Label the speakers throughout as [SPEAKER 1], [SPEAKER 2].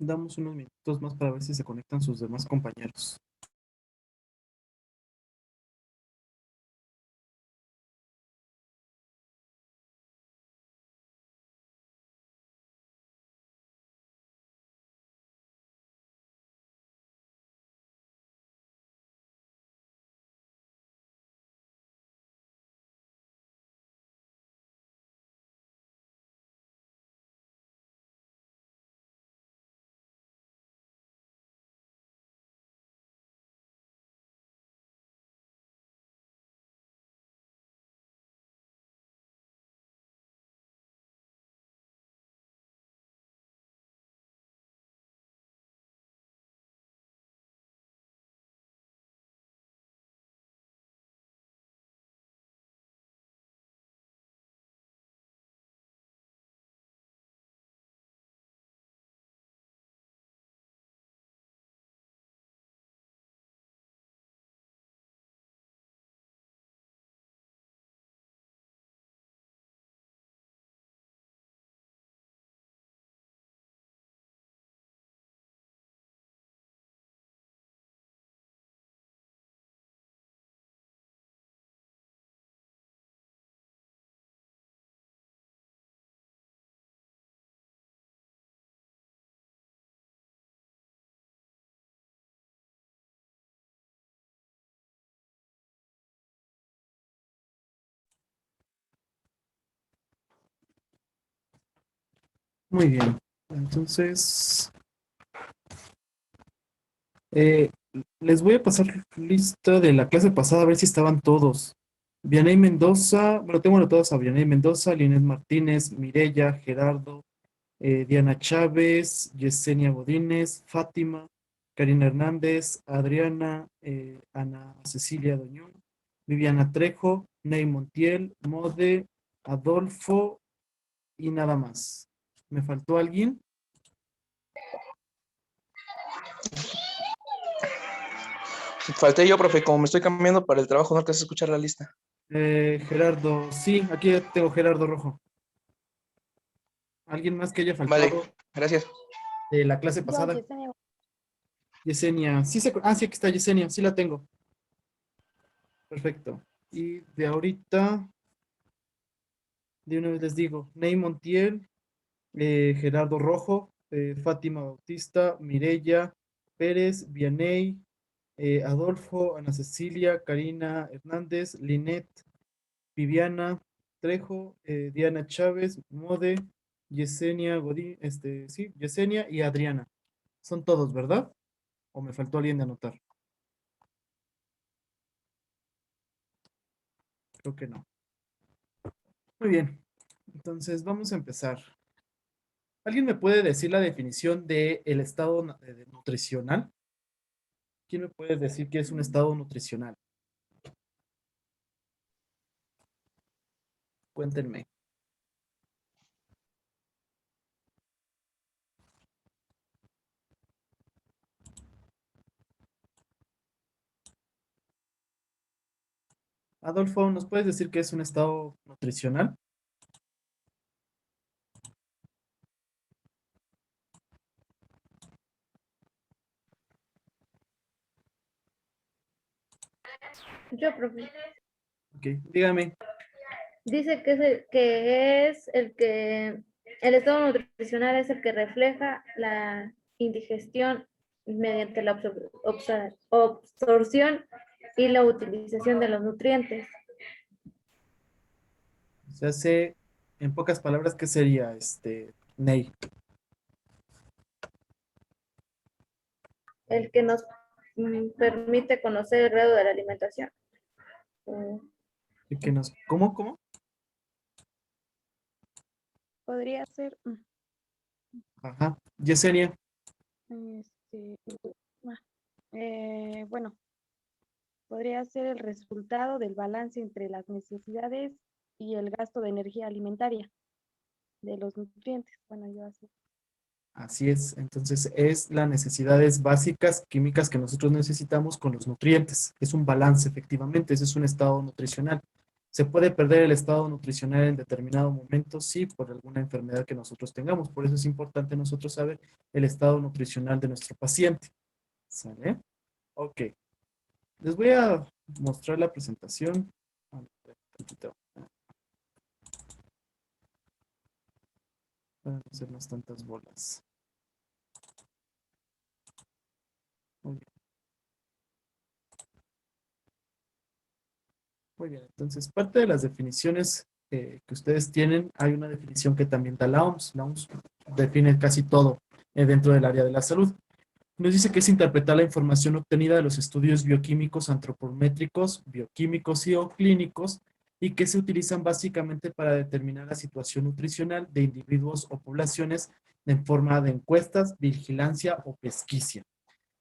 [SPEAKER 1] Damos unos minutos más para ver si se conectan sus demás compañeros. Muy bien. Entonces, eh, les voy a pasar lista de la clase pasada a ver si estaban todos. Vianey Mendoza, bueno, tengo anotados a Vianey Mendoza, Linet Martínez, Mireya, Gerardo, Diana Chávez, Yesenia Godínez, Fátima, Karina Hernández, Adriana, Ana Cecilia Doñón, Viviana Trejo, Ney Montiel, Mode, Adolfo y nada más. ¿Me faltó alguien?
[SPEAKER 2] Falté yo, profe, como me estoy cambiando para el trabajo, no alcancé a escuchar la lista.
[SPEAKER 1] Gerardo, sí, aquí tengo Gerardo Rojo. ¿Alguien más que haya
[SPEAKER 2] Vale,
[SPEAKER 1] faltado?
[SPEAKER 2] gracias.
[SPEAKER 1] de la clase
[SPEAKER 3] Yo,
[SPEAKER 1] pasada.
[SPEAKER 3] Yesenia.
[SPEAKER 1] Yesenia, sí, aquí está Yesenia, sí la tengo. Perfecto. Y de ahorita, de una vez les digo, Ney Montiel, Gerardo Rojo, Fátima Bautista, Mirella Pérez, Vianey, Adolfo, Ana Cecilia, Karina Hernández, Linet, Viviana Trejo, Diana Chávez, Mode, Yesenia Godín, sí, Yesenia y Adriana. Son todos, ¿verdad? ¿O me faltó alguien de anotar? Creo que no. Muy bien. Entonces vamos a empezar. ¿Alguien me puede decir la definición de el estado nutricional? ¿Quién me puede decir qué es un estado nutricional? Cuéntenme. Adolfo, ¿nos puedes decir qué es un estado nutricional?
[SPEAKER 3] Yo, profe.
[SPEAKER 1] Ok, dígame.
[SPEAKER 3] Dice que el estado nutricional es el que refleja la indigestión mediante la absorción y la utilización de los nutrientes.
[SPEAKER 1] Se hace, en pocas palabras, ¿qué sería Ney?
[SPEAKER 3] El que nos permite conocer el grado de la alimentación.
[SPEAKER 1] ¿Y que nos, cómo?
[SPEAKER 4] Podría ser,
[SPEAKER 1] Ajá. Yesenia.
[SPEAKER 4] este, bueno, podría ser el resultado del balance entre las necesidades y el gasto de energía alimentaria de los nutrientes. Bueno, yo así.
[SPEAKER 1] Así es. Entonces, es las necesidades básicas químicas que nosotros necesitamos con los nutrientes. Es un balance, efectivamente. Ese es un estado nutricional. ¿Se puede perder el estado nutricional en determinado momento? Sí, por alguna enfermedad que nosotros tengamos. Por eso es importante nosotros saber el estado nutricional de nuestro paciente. ¿Sale? Ok. Les voy a mostrar la presentación. A ver, tantito, para no hacernos tantas bolas. Muy bien. Muy bien. Entonces, parte de las definiciones que ustedes tienen, hay una definición que también da la OMS. La OMS define casi todo dentro del área de la salud. Nos dice que es interpretar la información obtenida de los estudios bioquímicos, antropométricos, bioquímicos y o clínicos y que se utilizan básicamente para determinar la situación nutricional de individuos o poblaciones en forma de encuestas, vigilancia o pesquisa.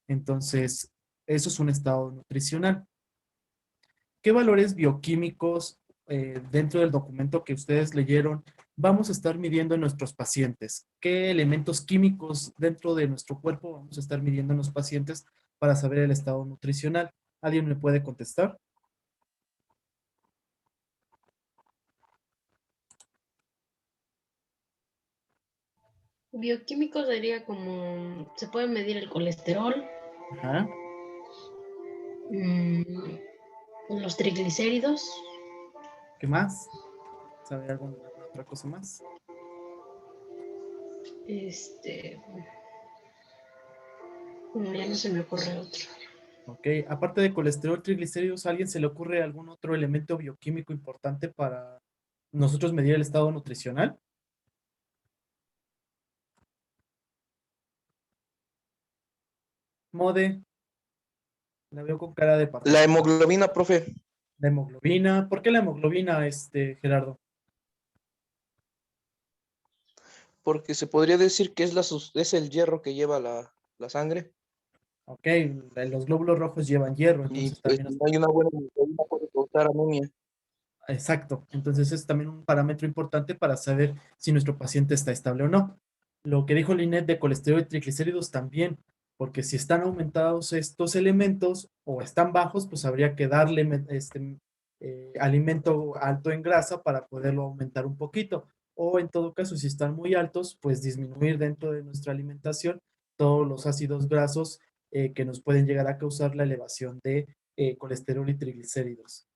[SPEAKER 1] Entonces, eso es un estado nutricional. ¿Qué valores bioquímicos dentro del documento que ustedes leyeron vamos a estar midiendo en nuestros pacientes? ¿Qué elementos químicos dentro de nuestro cuerpo vamos a estar midiendo en los pacientes para saber el estado nutricional? ¿Alguien me puede contestar?
[SPEAKER 5] Bioquímico sería como, se puede medir el colesterol,
[SPEAKER 1] Ajá.
[SPEAKER 5] mm, los triglicéridos,
[SPEAKER 1] ¿Qué más? ¿Sabe alguna otra cosa más?
[SPEAKER 5] este, ya no se me ocurre otro.
[SPEAKER 1] Ok, aparte de colesterol, triglicéridos, ¿a alguien se le ocurre algún otro elemento bioquímico importante para nosotros medir el estado nutricional? Mode, la veo con cara de
[SPEAKER 2] La
[SPEAKER 1] participación.
[SPEAKER 2] hemoglobina, profe,
[SPEAKER 1] La hemoglobina. ¿Por qué la hemoglobina, Gerardo?
[SPEAKER 2] porque se podría decir que es el hierro que lleva la sangre.
[SPEAKER 1] Ok, los glóbulos rojos llevan hierro,
[SPEAKER 2] Y
[SPEAKER 1] entonces
[SPEAKER 2] pues
[SPEAKER 1] también
[SPEAKER 2] si no hay una buena hemoglobina puede causar anemia.
[SPEAKER 1] exacto. Entonces es también un parámetro importante para saber si nuestro paciente está estable o no. Lo que dijo Linet de colesterol y triglicéridos también, porque si están aumentados estos elementos o están bajos, pues habría que darle alimento alto en grasa para poderlo aumentar un poquito. o en todo caso, si están muy altos, pues disminuir dentro de nuestra alimentación todos los ácidos grasos que nos pueden llegar a causar la elevación de colesterol y triglicéridos.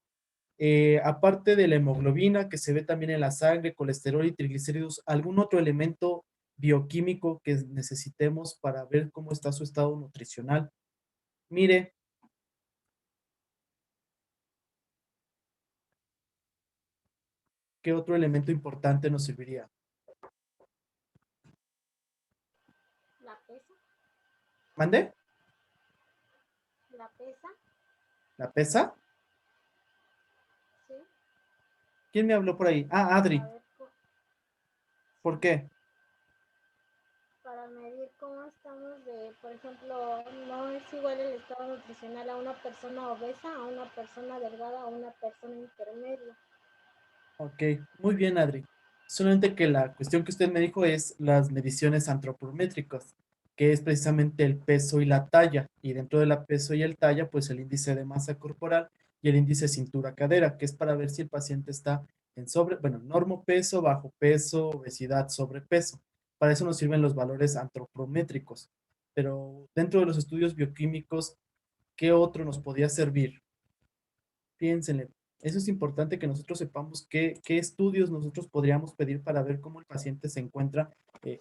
[SPEAKER 1] Aparte de la hemoglobina que se ve también en la sangre, colesterol y triglicéridos, ¿algún otro elemento bioquímico que necesitemos para ver cómo está su estado nutricional? Mire, ¿qué otro elemento importante nos serviría?
[SPEAKER 6] La pesa,
[SPEAKER 1] ¿Mande?
[SPEAKER 6] la pesa,
[SPEAKER 1] ¿La pesa?
[SPEAKER 6] sí,
[SPEAKER 1] ¿Quién me habló por ahí? Ah, Adri.
[SPEAKER 6] para ver
[SPEAKER 1] ¿Por qué?
[SPEAKER 6] para medir cómo estamos por ejemplo, no es igual el estado nutricional a una persona obesa, a una persona delgada, a una persona intermedia.
[SPEAKER 1] Ok, muy bien, Adri. Solamente que la cuestión que usted me dijo es las mediciones antropométricas, que es precisamente el peso y la talla. Y dentro de la peso y el talla, pues el índice de masa corporal y el índice cintura-cadera, que es para ver si el paciente está en normopeso, bajo peso, obesidad, sobrepeso. Para eso nos sirven los valores antropométricos. Pero dentro de los estudios bioquímicos, ¿qué otro nos podría servir? Piénsenle. Eso es importante que nosotros sepamos qué estudios nosotros podríamos pedir para ver cómo el paciente se encuentra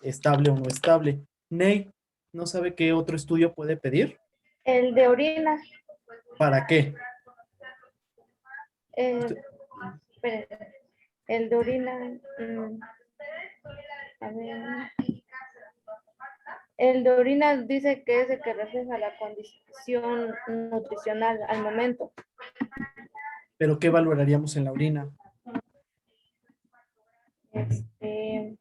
[SPEAKER 1] estable o no estable. Ney, ¿no sabe qué otro estudio puede pedir?
[SPEAKER 3] El de orina.
[SPEAKER 1] ¿Para qué?
[SPEAKER 3] Espere, el de orina. A ver. El de orina dice que es el que refleja la condición nutricional al momento.
[SPEAKER 1] ¿Pero qué valoraríamos en la orina?
[SPEAKER 3] Este,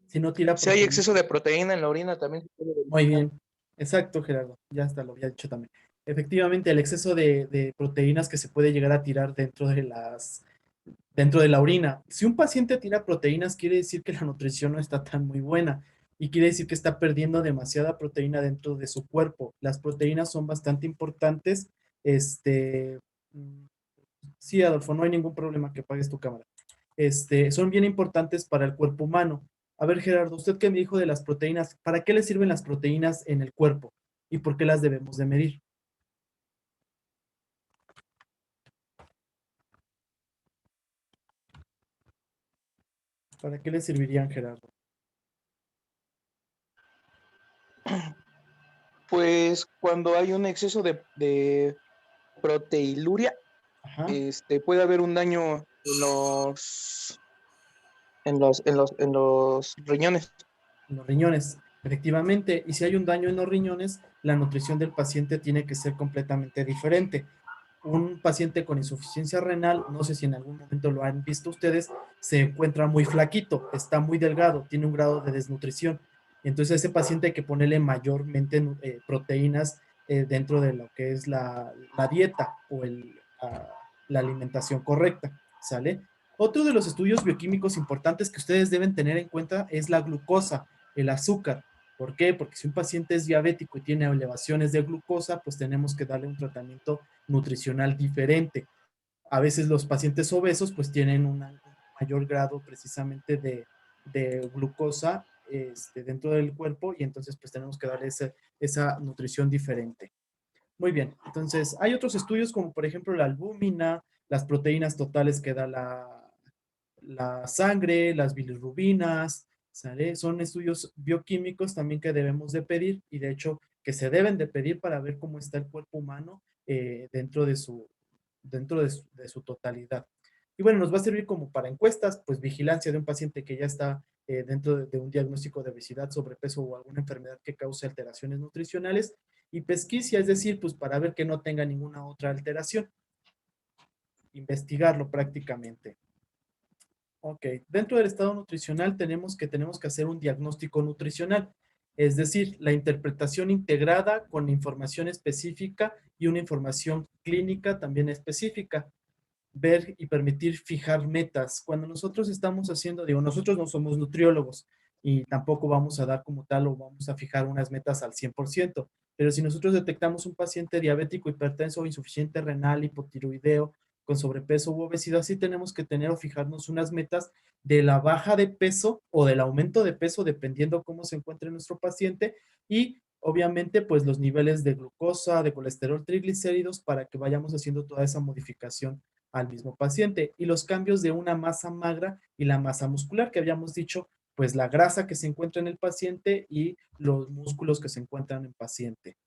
[SPEAKER 1] Si no tira
[SPEAKER 2] Si hay
[SPEAKER 1] proteína.
[SPEAKER 2] exceso de proteína en la orina, también se puede
[SPEAKER 1] Muy
[SPEAKER 2] verificar.
[SPEAKER 1] bien. Exacto, Gerardo. Ya hasta lo había dicho también. Efectivamente, el exceso de proteínas que se puede llegar a tirar dentro de la orina. Si un paciente tira proteínas, quiere decir que la nutrición no está tan muy buena y quiere decir que está perdiendo demasiada proteína dentro de su cuerpo. Las proteínas son bastante importantes. Mm, sí, Adolfo, no hay ningún problema que apagues tu cámara. Son bien importantes para el cuerpo humano. A ver, Gerardo, usted que me dijo de las proteínas, ¿para qué le sirven las proteínas en el cuerpo y por qué las debemos de medir? ¿Para qué le servirían, Gerardo?
[SPEAKER 2] Pues cuando hay un exceso de proteiluria,
[SPEAKER 1] Ajá.
[SPEAKER 2] puede haber un daño en los riñones.
[SPEAKER 1] En los riñones, efectivamente. Y si hay un daño en los riñones, la nutrición del paciente tiene que ser completamente diferente. Un paciente con insuficiencia renal, no sé si en algún momento lo han visto ustedes, se encuentra muy flaquito, está muy delgado, tiene un grado de desnutrición. Entonces a ese paciente hay que ponerle mayormente proteínas dentro de lo que es la dieta o la alimentación correcta, ¿sale? Otro de los estudios bioquímicos importantes que ustedes deben tener en cuenta es la glucosa, el azúcar. ¿Por qué? Porque si un paciente es diabético y tiene elevaciones de glucosa, pues tenemos que darle un tratamiento nutricional diferente. A veces los pacientes obesos pues tienen un mayor grado precisamente de glucosa dentro del cuerpo y entonces pues tenemos que darle esa nutrición diferente. Muy bien, entonces hay otros estudios como por ejemplo la albúmina, las proteínas totales que da la sangre, las bilirrubinas, ¿sale? Son estudios bioquímicos también que debemos de pedir y de hecho que se deben de pedir para ver cómo está el cuerpo humano dentro de su totalidad. Y bueno, nos va a servir como para encuestas, pues vigilancia de un paciente que ya está dentro de un diagnóstico de obesidad, sobrepeso o alguna enfermedad que cause alteraciones nutricionales y pesquisa, es decir, pues para ver que no tenga ninguna otra alteración, investigarlo prácticamente. Ok, dentro del estado nutricional tenemos que hacer un diagnóstico nutricional, es decir, la interpretación integrada con información específica y una información clínica también específica. Ver y permitir fijar metas. Cuando nosotros estamos haciendo, digo, nosotros no somos nutriólogos y tampoco vamos a dar como tal o vamos a fijar unas metas al 100%, pero si nosotros detectamos un paciente diabético, hipertenso o insuficiente renal, hipotiroideo, con sobrepeso u obesidad, sí tenemos que tener o fijarnos unas metas de la baja de peso o del aumento de peso, dependiendo cómo se encuentre nuestro paciente, y obviamente pues los niveles de glucosa, de colesterol, triglicéridos, para que vayamos haciendo toda esa modificación al mismo paciente. Y los cambios de una masa magra y la masa muscular, que habíamos dicho, pues la grasa que se encuentra en el paciente y los músculos que se encuentran en el paciente.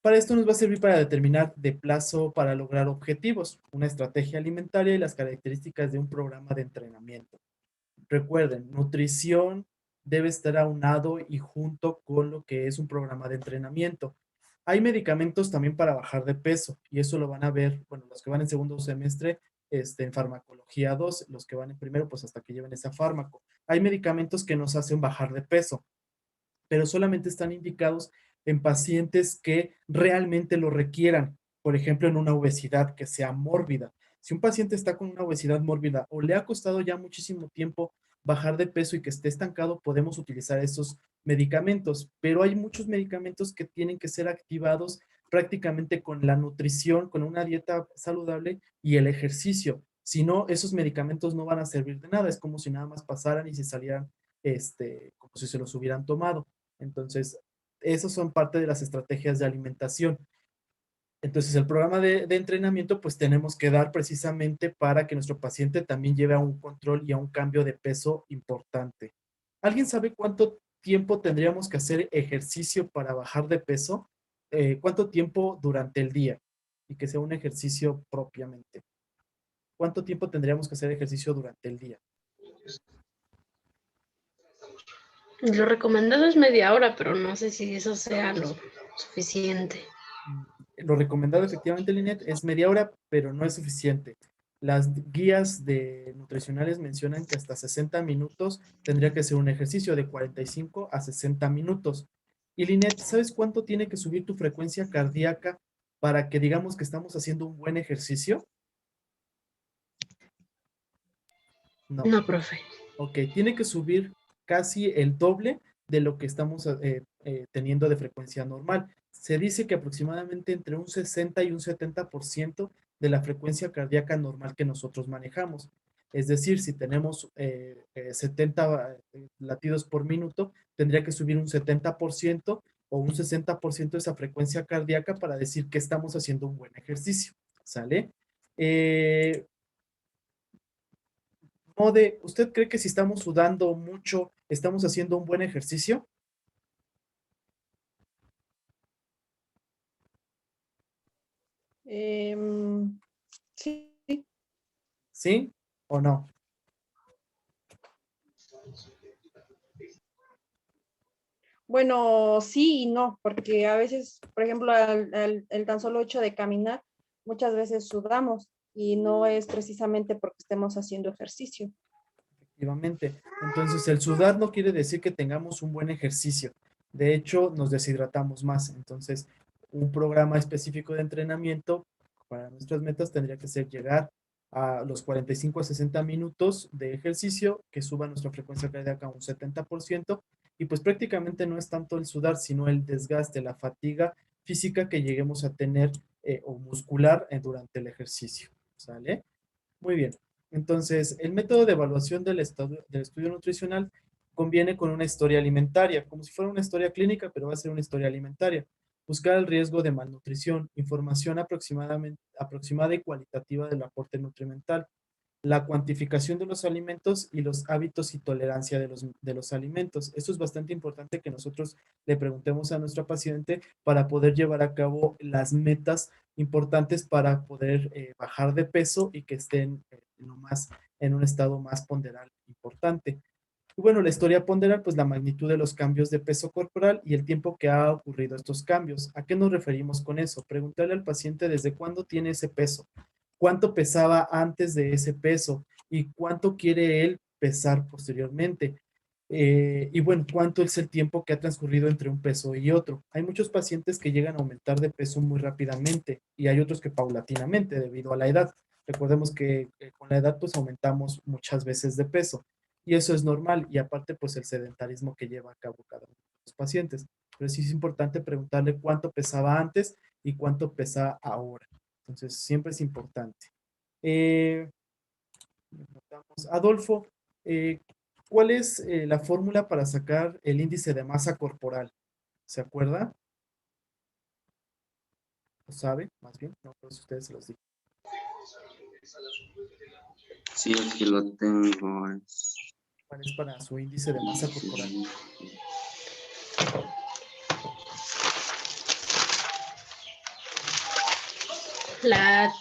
[SPEAKER 1] Para esto nos va a servir para determinar de plazo para lograr objetivos, una estrategia alimentaria y las características de un programa de entrenamiento. Recuerden, nutrición debe estar aunado y junto con lo que es un programa de entrenamiento. Hay medicamentos también para bajar de peso y eso lo van a ver, bueno, los que van en segundo semestre en farmacología 2, los que van en primero, pues hasta que lleven ese fármaco. Hay medicamentos que nos hacen bajar de peso, pero solamente están indicados en pacientes que realmente lo requieran. Por ejemplo, en una obesidad que sea mórbida. Si un paciente está con una obesidad mórbida o le ha costado ya muchísimo tiempo bajar de peso y que esté estancado, podemos utilizar esos medicamentos, pero hay muchos medicamentos que tienen que ser activados prácticamente con la nutrición, con una dieta saludable y el ejercicio. Si no, esos medicamentos no van a servir de nada. Es como si nada más pasaran y se salieran, como si se los hubieran tomado. Entonces, esos son parte de las estrategias de alimentación. Entonces, el programa de entrenamiento, pues tenemos que dar precisamente para que nuestro paciente también lleve a un control y a un cambio de peso importante. ¿Alguien sabe cuánto tiempo tendríamos que hacer ejercicio para bajar de peso? ¿Cuánto tiempo durante el día? Y que sea un ejercicio propiamente. ¿Cuánto tiempo tendríamos que hacer ejercicio durante el día?
[SPEAKER 5] Lo recomendado es media hora, pero no sé si eso sea lo suficiente.
[SPEAKER 1] Lo recomendado efectivamente, Linet, es media hora, pero no es suficiente. Las guías nutricionales mencionan que hasta 60 minutos tendría que ser un ejercicio de 45 a 60 minutos. Y Linet, ¿sabes cuánto tiene que subir tu frecuencia cardíaca para que digamos que estamos haciendo un buen ejercicio? No.
[SPEAKER 5] No, profe.
[SPEAKER 1] Ok, tiene que subir casi el doble de lo que estamos teniendo de frecuencia normal. Se dice que aproximadamente entre un 60 y un 70% de la frecuencia cardíaca normal que nosotros manejamos. Es decir, si tenemos 70 latidos por minuto, tendría que subir un 70% o un 60% de esa frecuencia cardíaca para decir que estamos haciendo un buen ejercicio. ¿Sale? ¿Usted cree que si estamos sudando mucho, estamos haciendo un buen ejercicio?
[SPEAKER 7] Sí,
[SPEAKER 1] ¿Sí o no?
[SPEAKER 7] bueno, sí y no, porque a veces, por ejemplo, el tan solo hecho de caminar, muchas veces sudamos y no es precisamente porque estemos haciendo ejercicio.
[SPEAKER 1] Efectivamente. Entonces, el sudar no quiere decir que tengamos un buen ejercicio. De hecho, nos deshidratamos más. Entonces, un programa específico de entrenamiento para nuestras metas tendría que ser llegar a los 45 a 60 minutos de ejercicio que suba nuestra frecuencia cardíaca a un 70%. Y pues prácticamente no es tanto el sudar, sino el desgaste, la fatiga física que lleguemos a tener o muscular durante el ejercicio. ¿Sale? Muy bien. Entonces, el método de evaluación del estudio nutricional conviene con una historia alimentaria, como si fuera una historia clínica, pero va a ser una historia alimentaria. Buscar el riesgo de malnutrición, información aproximada y cualitativa del aporte nutrimental, la cuantificación de los alimentos y los hábitos y tolerancia de los alimentos. Esto es bastante importante que nosotros le preguntemos a nuestra paciente para poder llevar a cabo las metas importantes para poder bajar de peso y que estén en un estado más ponderal importante. Y bueno, la historia ponderal, pues la magnitud de los cambios de peso corporal y el tiempo que ha ocurrido estos cambios. ¿A qué nos referimos con eso? Preguntarle al paciente desde cuándo tiene ese peso, cuánto pesaba antes de ese peso y cuánto quiere él pesar posteriormente. Y bueno, cuánto es el tiempo que ha transcurrido entre un peso y otro. Hay muchos pacientes que llegan a aumentar de peso muy rápidamente y hay otros que paulatinamente debido a la edad. Recordemos que con la edad pues aumentamos muchas veces de peso y eso es normal y aparte pues el sedentarismo que lleva a cabo cada uno de los pacientes. Pero sí es importante preguntarle cuánto pesaba antes y cuánto pesa ahora. Entonces siempre es importante. Adolfo, ¿cuál es la fórmula para sacar el índice de masa corporal? ¿Se acuerda? ¿Lo sabe? Más bien, no, pues ustedes se los digo.
[SPEAKER 8] Sí, aquí lo tengo.
[SPEAKER 1] ¿Cuál es para su índice de masa corporal?
[SPEAKER 5] La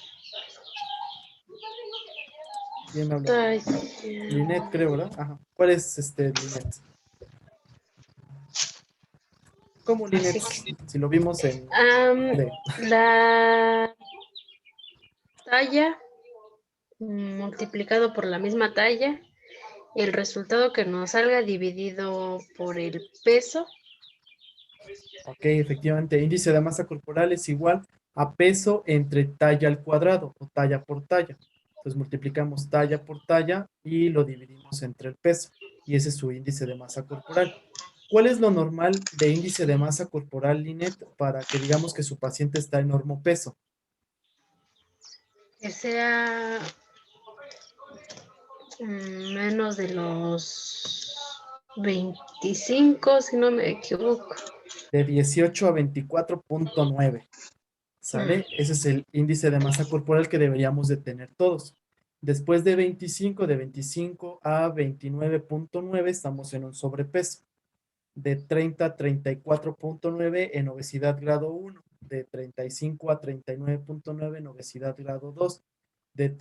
[SPEAKER 1] ¿Quién me habla?
[SPEAKER 5] talla.
[SPEAKER 1] Linet, creo, ¿verdad? Ajá. ¿Cuál es Linet? ¿Cómo Linet?
[SPEAKER 5] Así
[SPEAKER 1] Si lo vimos en... de-
[SPEAKER 5] La talla multiplicado por la misma talla, el resultado que nos salga dividido por el peso.
[SPEAKER 1] Ok, efectivamente, índice de masa corporal es igual a peso entre talla al cuadrado o talla por talla. Entonces multiplicamos talla por talla y lo dividimos entre el peso. Y ese es su índice de masa corporal. ¿Cuál es lo normal de índice de masa corporal, Linet, para que digamos que su paciente está en normopeso?
[SPEAKER 5] Que sea menos de los 25, si no me equivoco.
[SPEAKER 1] De 18 a 24.9. ¿Sale? Ese es el índice de masa corporal que deberíamos de tener todos. Después de 25 a 29.9 estamos en un sobrepeso. De 30 a 34.9 en obesidad grado 1. De 35 a 39.9 en obesidad grado 2. De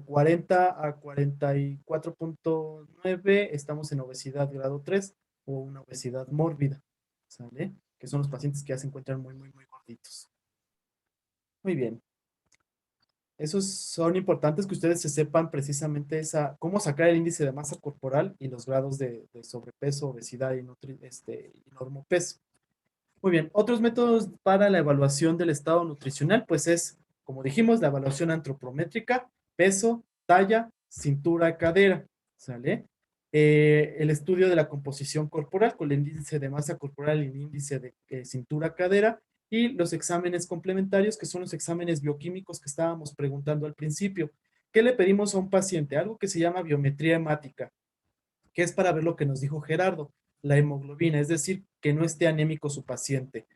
[SPEAKER 1] 40 a 44.9 estamos en obesidad grado 3 o una obesidad mórbida, ¿sale? Que son los pacientes que ya se encuentran muy, muy, muy gorditos. Muy bien. Esos son importantes que ustedes se sepan precisamente cómo sacar el índice de masa corporal y los grados de sobrepeso, obesidad y normopeso. Muy bien, otros métodos para la evaluación del estado nutricional, pues es, como dijimos, la evaluación antropométrica, peso, talla, cintura, cadera, ¿sale? El estudio de la composición corporal con el índice de masa corporal y el índice de cintura, cadera, y los exámenes complementarios, que son los exámenes bioquímicos que estábamos preguntando al principio. ¿Qué le pedimos a un paciente? Algo que se llama biometría hemática, que es para ver lo que nos dijo Gerardo, la hemoglobina, es decir, que no esté anémico su paciente.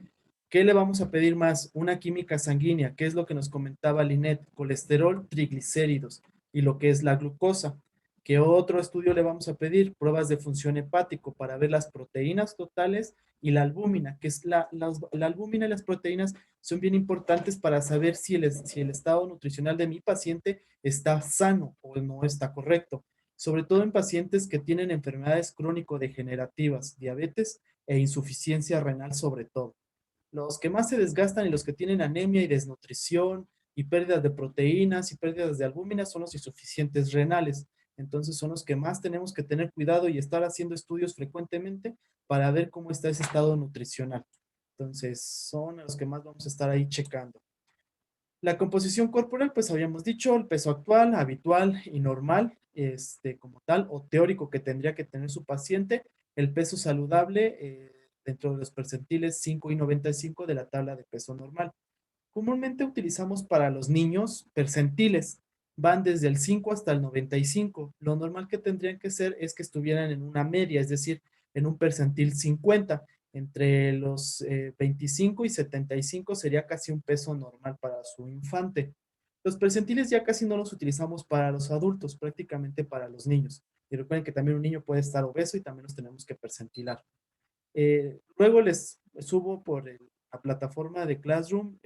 [SPEAKER 1] ¿Qué le vamos a pedir más? Una química sanguínea, que es lo que nos comentaba Linet, colesterol, triglicéridos y lo que es la glucosa. ¿Qué otro estudio le vamos a pedir? Pruebas de función hepático para ver las proteínas totales y la albúmina, que es la albúmina y las proteínas son bien importantes para saber si el estado nutricional de mi paciente está sano o no está correcto, sobre todo en pacientes que tienen enfermedades crónico-degenerativas, diabetes e insuficiencia renal sobre todo. Los que más se desgastan y los que tienen anemia y desnutrición y pérdidas de proteínas y pérdidas de albúminas son los insuficientes renales. Entonces son los que más tenemos que tener cuidado y estar haciendo estudios frecuentemente para ver cómo está ese estado nutricional. Entonces son los que más vamos a estar ahí checando. La composición corporal, pues habíamos dicho, el peso actual, habitual y normal, como tal, o teórico que tendría que tener su paciente, el peso saludable dentro de los percentiles 5 y 95 de la tabla de peso normal. Comúnmente utilizamos para los niños percentiles, van desde el 5 hasta el 95. Lo normal que tendrían que ser es que estuvieran en una media, es decir, en un percentil 50. Entre los 25 y 75 sería casi un peso normal para su infante. Los percentiles ya casi no los utilizamos para los adultos, prácticamente para los niños. Y recuerden que también un niño puede estar obeso y también los tenemos que percentilar. Luego les subo por la plataforma de Classroom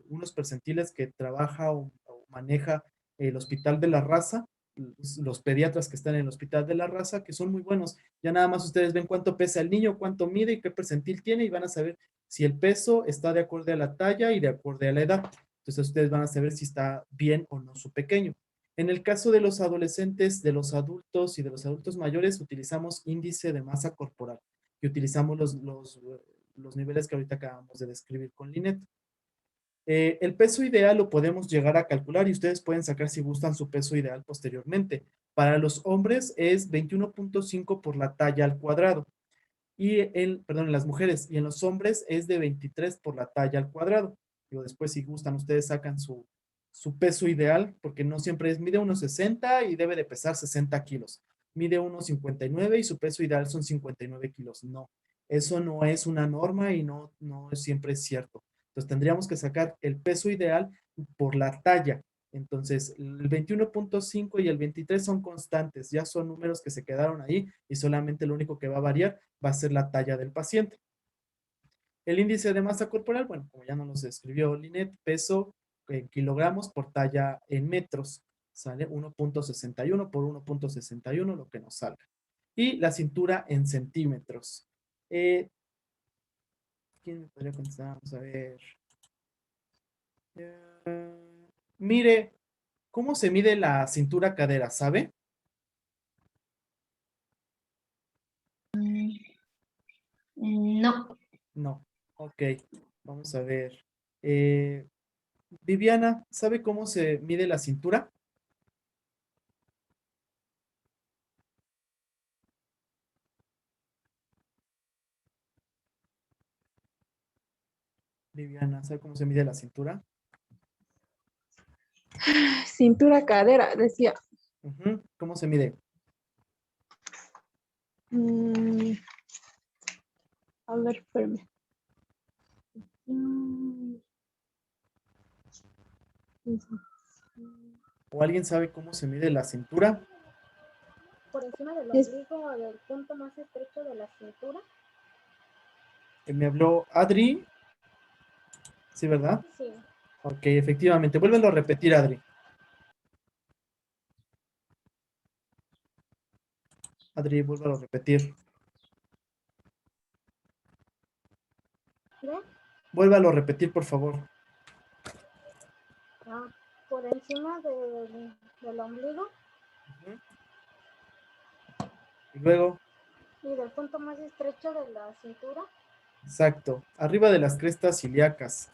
[SPEAKER 1] unos percentiles que trabaja o maneja el Hospital de la Raza, los pediatras que están en el Hospital de la Raza, que son muy buenos. Ya nada más ustedes ven cuánto pesa el niño, cuánto mide y qué percentil tiene y van a saber si el peso está de acuerdo a la talla y de acuerdo a la edad. Entonces ustedes van a saber si está bien o no su pequeño. En el caso de los adolescentes, de los adultos y de los adultos mayores, utilizamos índice de masa corporal y utilizamos los niveles que ahorita acabamos de describir con Linet. El peso ideal lo podemos llegar a calcular y ustedes pueden sacar si gustan su peso ideal posteriormente. Para los hombres es 21.5 por la talla al cuadrado. En las mujeres, y en los hombres es de 23 por la talla al cuadrado. Después si gustan ustedes sacan su peso ideal, porque no siempre es, mide 1,60 y debe de pesar 60 kilos. Mide 1,59 y su peso ideal son 59 kilos. No, eso no es una norma y no siempre es cierto. Entonces tendríamos que sacar el peso ideal por la talla. Entonces, el 21,5 y el 23 son constantes, ya son números que se quedaron ahí y solamente lo único que va a variar va a ser la talla del paciente. El índice de masa corporal, bueno, como ya nos lo describió Linet, peso en kilogramos por talla en metros, sale 1,61 por 1,61, lo que nos salga. Y la cintura en centímetros. ¿Quién me podría contestar? Vamos a ver. Mire, ¿cómo se mide la cintura cadera? ¿Sabe?
[SPEAKER 5] No.
[SPEAKER 1] No. Ok, vamos a ver. Viviana, ¿sabe cómo se mide la cintura? Viviana, ¿sabe cómo se mide la cintura?
[SPEAKER 9] Cintura, cadera, decía.
[SPEAKER 1] Ujú, ¿cómo se mide?
[SPEAKER 9] A ver, espérame. Mm,
[SPEAKER 1] ¿O alguien sabe cómo se mide la cintura?
[SPEAKER 6] Por encima del
[SPEAKER 9] Es-
[SPEAKER 6] ombligo o del punto más estrecho de la cintura.
[SPEAKER 1] Me habló Adri. ¿Sí, verdad?
[SPEAKER 6] Sí.
[SPEAKER 1] Ok, efectivamente. Vuélvelo a repetir, Adri. Adri, vuélvelo a repetir.
[SPEAKER 6] ¿Ve?
[SPEAKER 1] Vuélvalo a repetir, por favor.
[SPEAKER 6] Ah, por encima del ombligo
[SPEAKER 1] Ujú. Y luego,
[SPEAKER 6] y del punto más estrecho de la cintura.
[SPEAKER 1] exacto, arriba de las crestas ilíacas.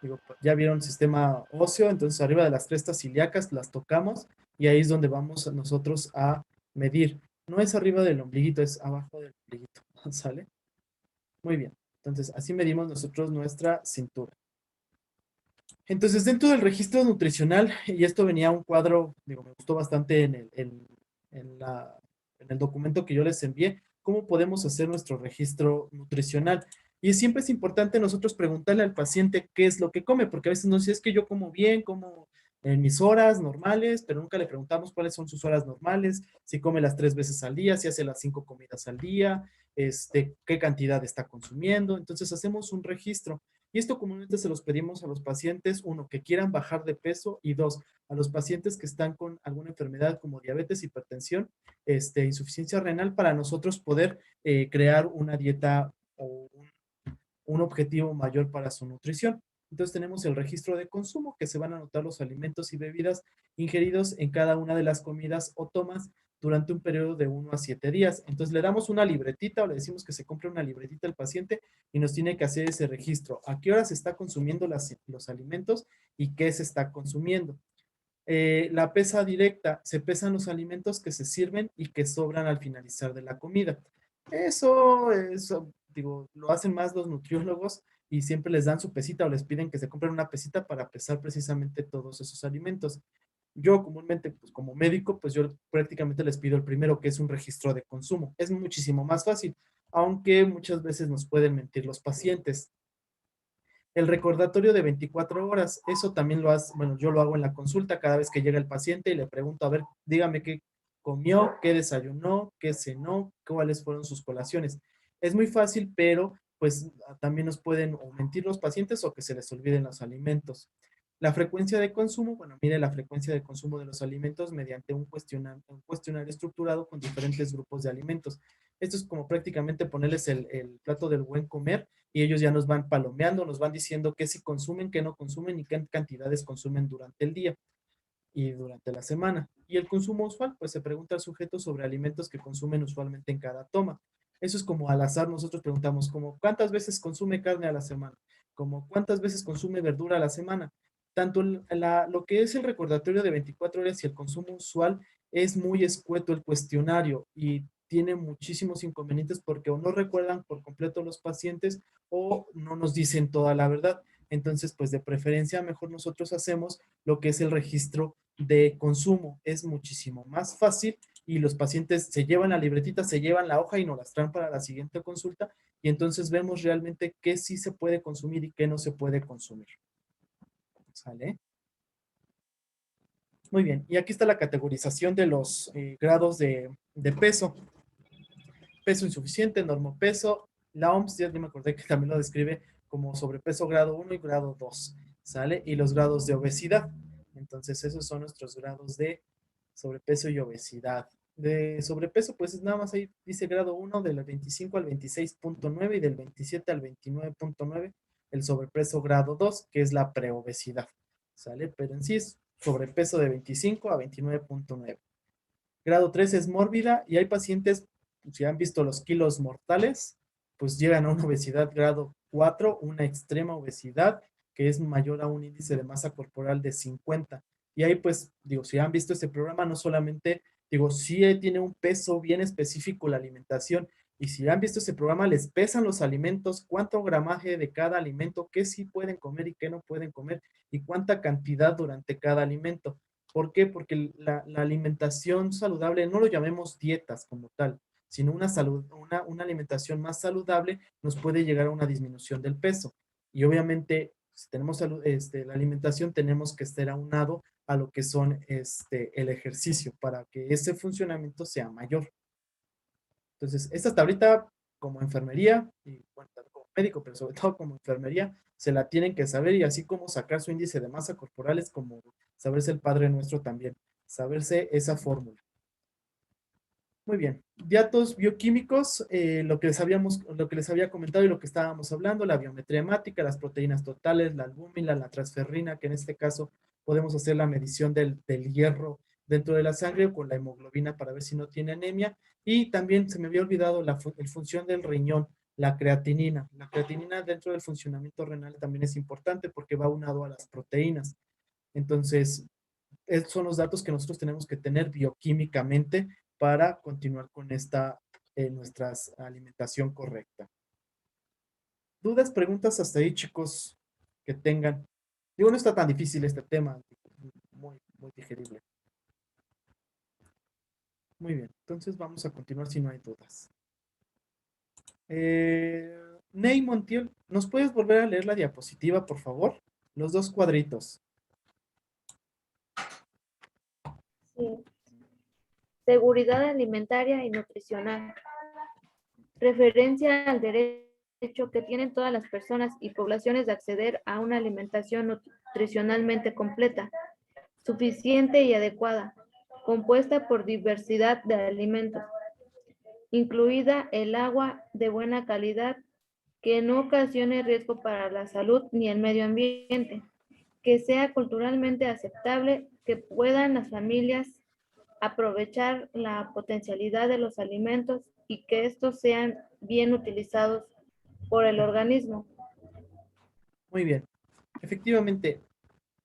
[SPEAKER 1] Digo, ya vieron sistema óseo, entonces arriba de las crestas ilíacas las tocamos y ahí es donde vamos nosotros a medir. No es arriba del ombliguito, es abajo del ombliguito. ¿Sale? Muy bien. Entonces, así medimos nosotros nuestra cintura. Entonces, dentro del registro nutricional, y esto venía un cuadro, digo, me gustó bastante en el documento que yo les envié, cómo podemos hacer nuestro registro nutricional. Y siempre es importante nosotros preguntarle al paciente qué es lo que come, porque a veces nos dice, es que yo como bien, como en mis horas normales, pero nunca le preguntamos cuáles son sus horas normales, si come las 3 veces al día, si hace las 5 comidas al día, qué cantidad está consumiendo. Entonces, hacemos un registro. Y esto comúnmente se los pedimos a los pacientes, uno, que quieran bajar de peso y dos, a los pacientes que están con alguna enfermedad como diabetes, hipertensión, insuficiencia renal, para nosotros poder crear una dieta o un objetivo mayor para su nutrición. Entonces tenemos el registro de consumo, que se van a anotar los alimentos y bebidas ingeridos en cada una de las comidas o tomas durante un periodo de 1 a 7 días. Entonces le damos una libretita o le decimos que se compre una libretita al paciente y nos tiene que hacer ese registro. ¿A qué hora se está consumiendo los alimentos y qué se está consumiendo? La pesa directa, se pesan los alimentos que se sirven y que sobran al finalizar de la comida. Eso, digo, lo hacen más los nutriólogos y siempre les dan su pesita o les piden que se compren una pesita para pesar precisamente todos esos alimentos. Yo comúnmente, pues como médico, pues yo prácticamente les pido el primero, que es un registro de consumo. Es muchísimo más fácil, aunque muchas veces nos pueden mentir los pacientes. El recordatorio de 24 horas, eso también lo hace, bueno, yo lo hago en la consulta cada vez que llega el paciente y le pregunto, a ver, dígame qué comió, qué desayunó, qué cenó, cuáles fueron sus colaciones. Es muy fácil, pero pues también nos pueden o mentir los pacientes o que se les olviden los alimentos. La frecuencia de consumo, bueno, mire la frecuencia de consumo de los alimentos mediante un cuestionario estructurado con diferentes grupos de alimentos. Esto es como prácticamente ponerles el plato del buen comer y ellos ya nos van palomeando, nos van diciendo qué sí consumen, qué no consumen y qué cantidades consumen durante el día y durante la semana. Y el consumo usual, pues se pregunta al sujeto sobre alimentos que consumen usualmente en cada toma. Eso es como al azar, nosotros preguntamos como cuántas veces consume carne a la semana, como cuántas veces consume verdura a la semana. Tanto lo que es el recordatorio de 24 horas y el consumo usual es muy escueto el cuestionario y tiene muchísimos inconvenientes porque o no recuerdan por completo los pacientes o no nos dicen toda la verdad. Entonces, pues de preferencia, mejor nosotros hacemos lo que es el registro de consumo. Es muchísimo más fácil y los pacientes se llevan la libretita, se llevan la hoja y nos las traen para la siguiente consulta y entonces vemos realmente qué sí se puede consumir y qué no se puede consumir. ¿Sale? Muy bien, y aquí está la categorización de los grados de peso. Peso insuficiente, normopeso. La OMS, ya me acordé que también lo describe como sobrepeso grado 1 y grado 2, ¿sale? Y los grados de obesidad. Entonces, esos son nuestros grados de sobrepeso y obesidad. De sobrepeso, pues nada más ahí dice grado 1 del 25 al 26.9 y del 27 al 29.9 el sobrepeso grado 2, que es la preobesidad, ¿sale? Pero en sí es sobrepeso de 25 a 29.9. Grado 3 es mórbida y hay pacientes, si han visto los kilos mortales, pues llegan a una obesidad grado 4, una extrema obesidad que es mayor a un índice de masa corporal de 50. Y ahí pues, digo, si han visto este programa, no solamente, digo, sí tiene un peso bien específico la alimentación. Y si han visto ese programa, les pesan los alimentos, cuánto gramaje de cada alimento, qué sí pueden comer y qué no pueden comer, y cuánta cantidad durante cada alimento. ¿Por qué? Porque la alimentación saludable, no lo llamemos dietas como tal, sino una alimentación más saludable nos puede llegar a una disminución del peso. Y obviamente, si tenemos la alimentación, tenemos que estar aunado a lo que son el ejercicio para que ese funcionamiento sea mayor. Entonces, esta tablita como enfermería, y bueno, tanto como médico, pero sobre todo como enfermería, se la tienen que saber y así como sacar su índice de masa corporal es como saberse el Padre Nuestro también, saberse esa fórmula. Muy bien, datos bioquímicos, lo que les había comentado y lo que estábamos hablando, la biometría hemática, las proteínas totales, la albúmina, la transferrina, que en este caso podemos hacer la medición del hierro dentro de la sangre o con la hemoglobina para ver si no tiene anemia. Y también se me había olvidado la función del riñón, la creatinina. La creatinina dentro del funcionamiento renal también es importante porque va unado a las proteínas. Entonces, esos son los datos que nosotros tenemos que tener bioquímicamente para continuar con nuestra alimentación correcta. ¿Dudas, preguntas hasta ahí, chicos, que tengan? Digo, no está tan difícil este tema, muy, muy digerible. Muy bien, entonces vamos a continuar si no hay dudas. Ney Montiel, ¿nos puedes volver a leer la diapositiva, por favor? Los dos cuadritos.
[SPEAKER 3] Sí. Seguridad alimentaria y nutricional. Referencia al derecho que tienen todas las personas y poblaciones de acceder a una alimentación nutricionalmente completa, suficiente y adecuada, compuesta por diversidad de alimentos, incluida el agua de buena calidad, que no ocasione riesgo para la salud ni el medio ambiente, que sea culturalmente aceptable, que puedan las familias aprovechar la potencialidad de los alimentos y que estos sean bien utilizados por el organismo.
[SPEAKER 1] Muy bien. Efectivamente,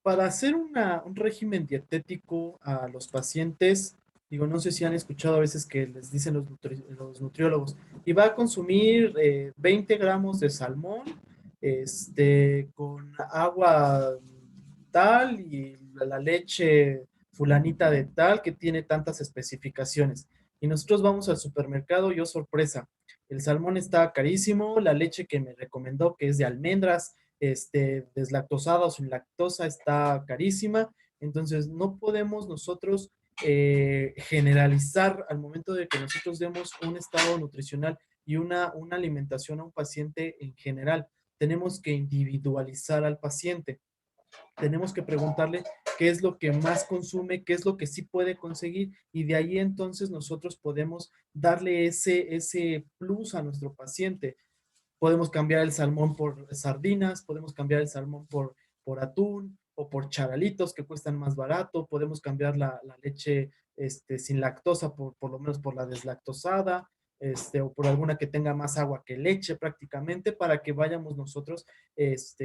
[SPEAKER 1] para hacer un régimen dietético a los pacientes, digo, no sé si han escuchado a veces que les dicen los nutriólogos, y va a consumir 20 gramos de salmón con agua tal y la leche fulanita de tal que tiene tantas especificaciones. Y nosotros vamos al supermercado y, oh sorpresa, el salmón está carísimo, la leche que me recomendó, que es de almendras, deslactosada o sin lactosa, está carísima. Entonces, no podemos nosotros generalizar al momento de que nosotros demos un estado nutricional y una alimentación a un paciente en general. Tenemos que individualizar al paciente. Tenemos que preguntarle qué es lo que más consume, qué es lo que sí puede conseguir y de ahí entonces nosotros podemos darle ese plus a nuestro paciente. Podemos cambiar el salmón por sardinas, podemos cambiar el salmón por atún o por charalitos que cuestan más barato, podemos cambiar la leche sin lactosa por lo menos por la deslactosada, o por alguna que tenga más agua que leche prácticamente para que vayamos nosotros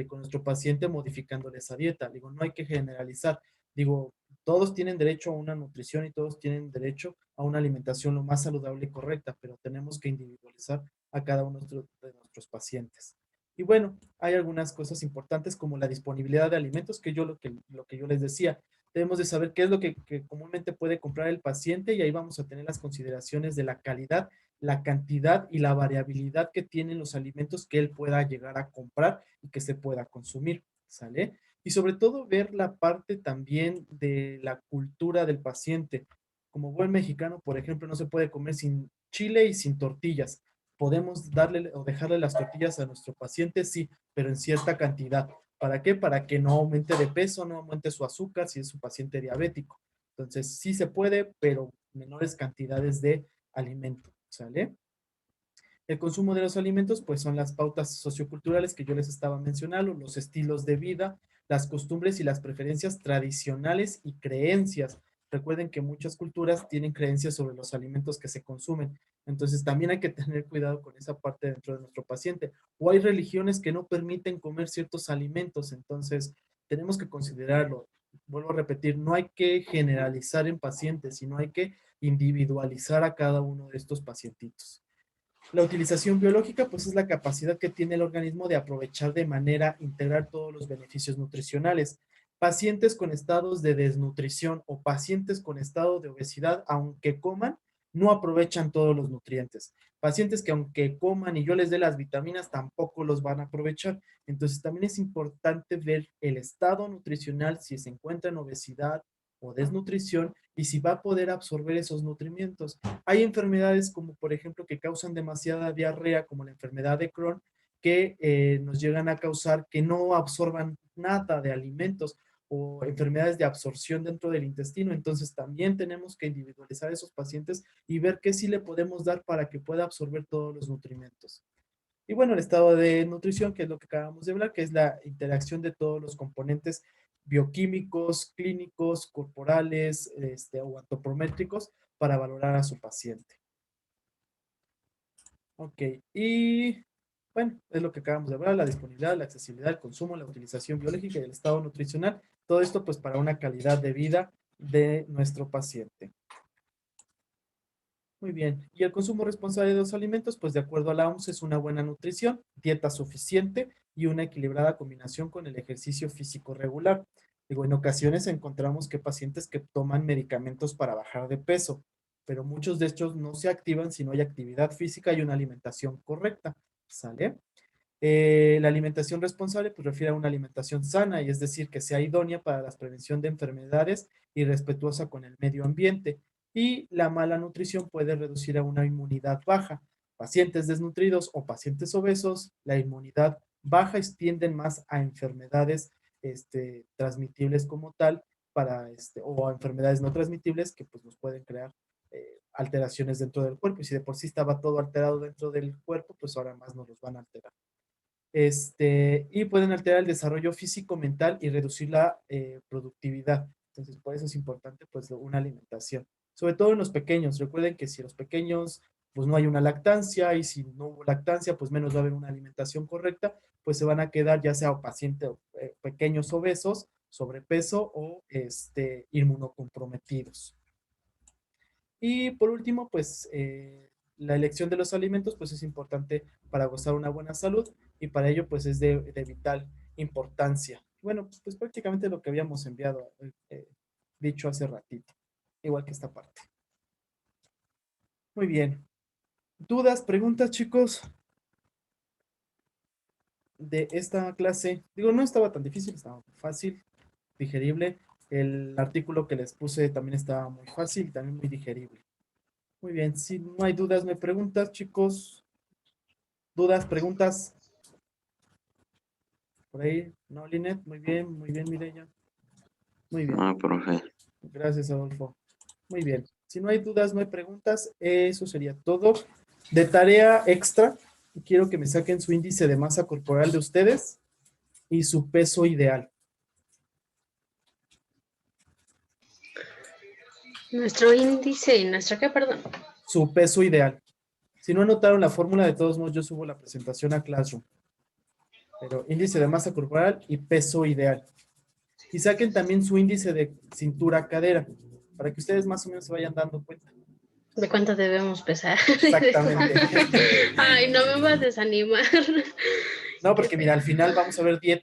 [SPEAKER 1] con nuestro paciente modificándole esa dieta. Digo, no hay que generalizar. Digo, todos tienen derecho a una nutrición y todos tienen derecho a una alimentación lo más saludable y correcta, pero tenemos que individualizar a cada uno de nuestros pacientes. Y bueno, hay algunas cosas importantes como la disponibilidad de alimentos, que yo lo que yo les decía. Debemos de saber qué es lo que comúnmente puede comprar el paciente y ahí vamos a tener las consideraciones de la calidad, la cantidad y la variabilidad que tienen los alimentos que él pueda llegar a comprar y que se pueda consumir, ¿sale? Y sobre todo ver la parte también de la cultura del paciente. Como buen mexicano, por ejemplo, no se puede comer sin chile y sin tortillas. ¿Podemos darle o dejarle las tortillas a nuestro paciente? Sí, pero en cierta cantidad. ¿Para qué? Para que no aumente de peso, no aumente su azúcar si es su paciente diabético. Entonces, sí se puede, pero menores cantidades de alimento, ¿sale? El consumo de los alimentos, pues son las pautas socioculturales que yo les estaba mencionando, los estilos de vida, las costumbres y las preferencias tradicionales y creencias. Recuerden que muchas culturas tienen creencias sobre los alimentos que se consumen. Entonces también hay que tener cuidado con esa parte dentro de nuestro paciente. O hay religiones que no permiten comer ciertos alimentos. Entonces tenemos que considerarlo. Vuelvo a repetir, no hay que generalizar en pacientes, sino hay que individualizar a cada uno de estos pacientitos. La utilización biológica, pues es la capacidad que tiene el organismo de aprovechar de manera integral todos los beneficios nutricionales. Pacientes con estados de desnutrición o pacientes con estado de obesidad, aunque coman, no aprovechan todos los nutrientes. Pacientes que aunque coman y yo les dé las vitaminas, tampoco los van a aprovechar. Entonces también es importante ver el estado nutricional, si se encuentra en obesidad o desnutrición y si va a poder absorber esos nutrimientos. Hay enfermedades como por ejemplo que causan demasiada diarrea, como la enfermedad de Crohn, que nos llegan a causar que no absorban nada de alimentos o enfermedades de absorción dentro del intestino. Entonces también tenemos que individualizar a esos pacientes y ver qué sí le podemos dar para que pueda absorber todos los nutrimentos. Y bueno, el estado de nutrición, que es lo que acabamos de hablar, que es la interacción de todos los componentes bioquímicos, clínicos, corporales, o antropométricos para valorar a su paciente. Ok, y bueno, es lo que acabamos de hablar, la disponibilidad, la accesibilidad, el consumo, la utilización biológica y el estado nutricional. Todo esto pues para una calidad de vida de nuestro paciente. Muy bien, y el consumo responsable de los alimentos, pues de acuerdo a la OMS es una buena nutrición, dieta suficiente y una equilibrada combinación con el ejercicio físico regular. Digo, en ocasiones encontramos que pacientes que toman medicamentos para bajar de peso, pero muchos de estos no se activan si no hay actividad física y una alimentación correcta, ¿sale? La alimentación responsable pues refiere a una alimentación sana y es decir, que sea idónea para la prevención de enfermedades y respetuosa con el medio ambiente. Y la mala nutrición puede reducir a una inmunidad baja. Pacientes desnutridos o pacientes obesos, la inmunidad baja tienden más a enfermedades transmitibles como tal o a enfermedades no transmitibles que pues nos pueden crear alteraciones dentro del cuerpo. Y si de por sí estaba todo alterado dentro del cuerpo, pues ahora más nos los van a alterar. Y pueden alterar el desarrollo físico, mental y reducir la productividad. Entonces, por eso es importante, pues, una alimentación. Sobre todo en los pequeños. Recuerden que si los pequeños, pues, no hay una lactancia y si no hubo lactancia, pues, menos va a haber una alimentación correcta, pues, se van a quedar ya sea pacientes pequeños obesos, sobrepeso o inmunocomprometidos. Y por último, pues, la elección de los alimentos, pues, es importante para gozar una buena salud y para ello, pues, es de vital importancia. Bueno, pues prácticamente lo que habíamos dicho hace ratito, igual que esta parte. Muy bien. ¿Dudas, preguntas, chicos? De esta clase. Digo, no estaba tan difícil, estaba muy fácil, digerible. El artículo que les puse también estaba muy fácil y también muy digerible. Muy bien, si no hay dudas, no hay preguntas, chicos. ¿Dudas, preguntas? Por ahí, ¿no, Linet? Muy bien, Mireya. Muy bien.
[SPEAKER 8] Ah, profe.
[SPEAKER 1] Gracias, Adolfo. Muy bien. Si no hay dudas, no hay preguntas, eso sería todo. De tarea extra, quiero que me saquen su índice de masa corporal de ustedes y su peso ideal.
[SPEAKER 5] Nuestro índice, ¿nuestro qué, perdón?
[SPEAKER 1] Su peso ideal. Si no anotaron la fórmula, de todos modos, yo subo la presentación a Classroom. Pero índice de masa corporal y peso ideal. Y saquen también su índice de cintura-cadera, para que ustedes más o menos se vayan dando cuenta.
[SPEAKER 5] ¿De cuánto debemos pesar?
[SPEAKER 1] Exactamente.
[SPEAKER 5] Ay, no me vas a desanimar.
[SPEAKER 1] No, porque mira, al final vamos a ver dieta